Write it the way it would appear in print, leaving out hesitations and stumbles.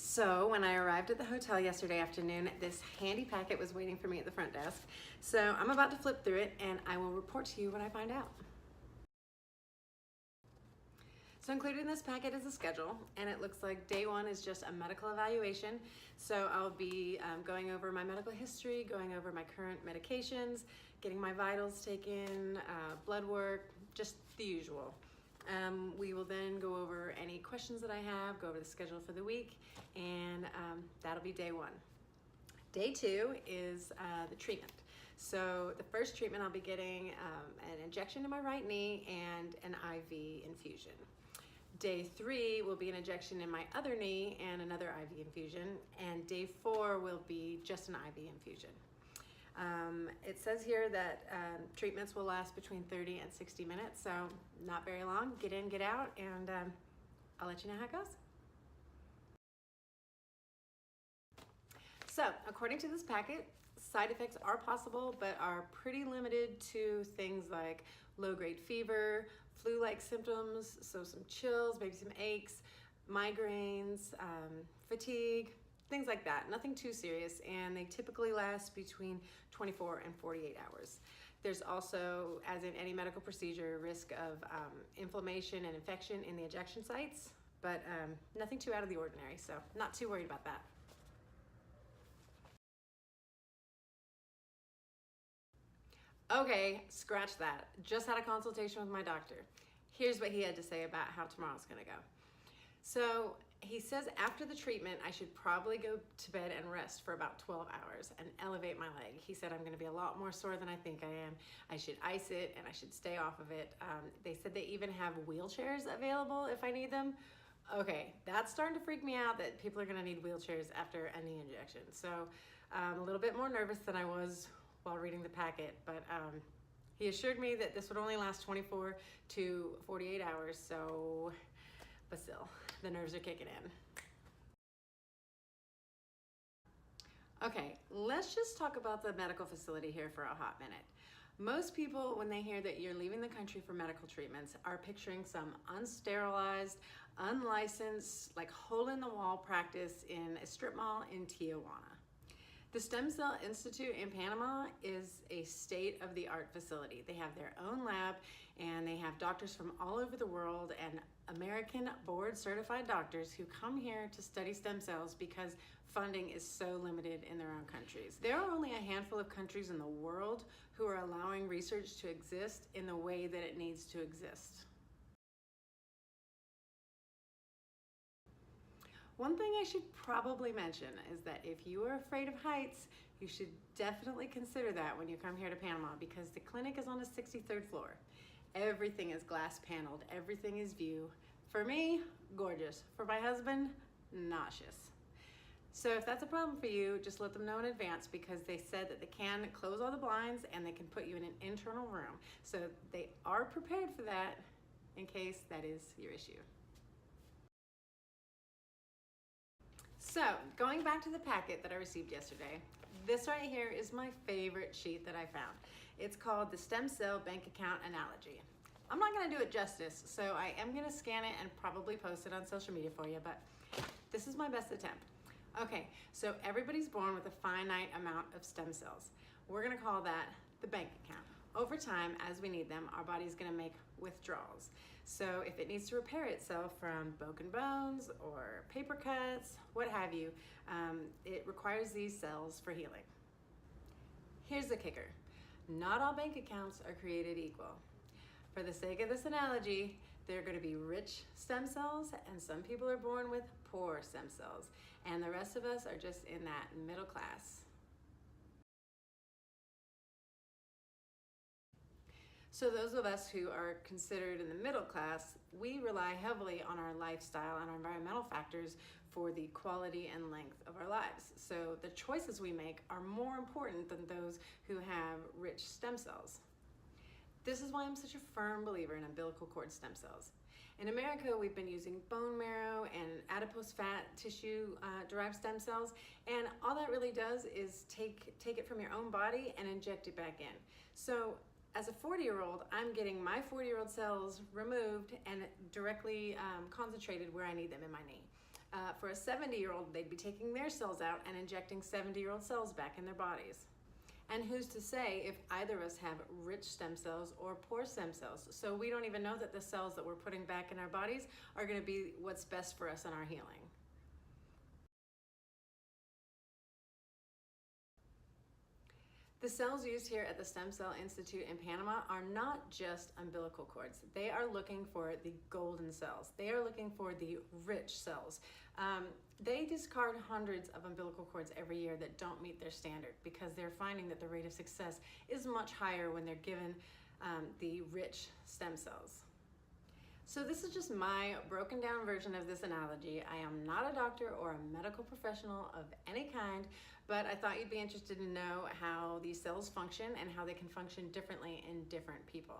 So when I arrived at the hotel yesterday afternoon, this handy packet was waiting for me at the front desk. So I'm about to flip through it and I will report to you what I find out. So included in this packet is a schedule, and it looks like day one is just a medical evaluation. So I'll be going over my medical history, going over my current medications, getting my vitals taken, blood work, just the usual. We will then go over any questions that I have, go over the schedule for the week, and that'll be day one. Day two is the treatment. So the first treatment I'll be getting an injection in my right knee and an IV infusion. Day three will be an injection in my other knee and another IV infusion, and day four will be just an IV infusion. It says here that treatments will last between 30 and 60 minutes, so not very long. Get in, get out, and I'll let you know how it goes. So, according to this packet, side effects are possible, but are pretty limited to things like low-grade fever, flu-like symptoms, so some chills, maybe some aches, migraines, fatigue, things like that. Nothing too serious, and they typically last between 24 and 48 hours. There's also, as in any medical procedure, risk of inflammation and infection in the injection sites, but nothing too out of the ordinary, so not too worried about that. Okay, scratch that. Just had a consultation with my doctor. Here's what he had to say about how tomorrow's gonna go. So he says after the treatment, I should probably go to bed and rest for about 12 hours and elevate my leg. He said I'm gonna be a lot more sore than I think I am. I should ice it and I should stay off of it. They said they even have wheelchairs available if I need them. Okay, that's starting to freak me out that people are gonna need wheelchairs after a knee injection. So I'm a little bit more nervous than I was while reading the packet, but he assured me that this would only last 24 to 48 hours, so, but still, the nerves are kicking in. Okay, let's just talk about the medical facility here for a hot minute. Most people, when they hear that you're leaving the country for medical treatments, are picturing some unsterilized, unlicensed, like hole-in-the-wall practice in a strip mall in Tijuana. The Stem Cell Institute in Panama is a state-of-the-art facility. They have their own lab, and they have doctors from all over the world and American board-certified doctors who come here to study stem cells because funding is so limited in their own countries. There are only a handful of countries in the world who are allowing research to exist in the way that it needs to exist. One thing I should probably mention is that if you are afraid of heights, you should definitely consider that when you come here to Panama, because the clinic is on the 63rd floor. Everything is glass paneled, everything is view. For me, gorgeous. For my husband, nauseous. So if that's a problem for you, just let them know in advance, because they said that they can close all the blinds and they can put you in an internal room. So they are prepared for that in case that is your issue. So, going back to the packet that I received yesterday, this right here is my favorite sheet that I found. It's called the Stem Cell Bank Account Analogy. I'm not gonna do it justice, so I am gonna scan it and probably post it on social media for you, but this is my best attempt. Okay, so everybody's born with a finite amount of stem cells. We're gonna call that the bank account. Over time, as we need them, our body's gonna make withdrawals. So if it needs to repair itself from broken bones or paper cuts, what have you, it requires these cells for healing. Here's the kicker. Not all bank accounts are created equal. For the sake of this analogy, there are going to be rich stem cells, and some people are born with poor stem cells, and the rest of us are just in that middle class. So those of us who are considered in the middle class, we rely heavily on our lifestyle and our environmental factors for the quality and length of our lives. So the choices we make are more important than those who have rich stem cells. This is why I'm such a firm believer in umbilical cord stem cells. In America, we've been using bone marrow and adipose fat tissue derived stem cells, and all that really does is take it from your own body and inject it back in. So as a 40-year-old, I'm getting my 40-year-old cells removed and directly concentrated where I need them in my knee. For a 70-year-old, they'd be taking their cells out and injecting 70-year-old cells back in their bodies. And who's to say if either of us have rich stem cells or poor stem cells? So we don't even know that the cells that we're putting back in our bodies are going to be what's best for us in our healing. The cells used here at the Stem Cell Institute in Panama are not just umbilical cords. They are looking for the golden cells. They are looking for the rich cells. They discard hundreds of umbilical cords every year that don't meet their standard because they're finding that the rate of success is much higher when they're given the rich stem cells. So this is just my broken down version of this analogy. I am not a doctor or a medical professional of any kind, but I thought you'd be interested to know how these cells function and how they can function differently in different people.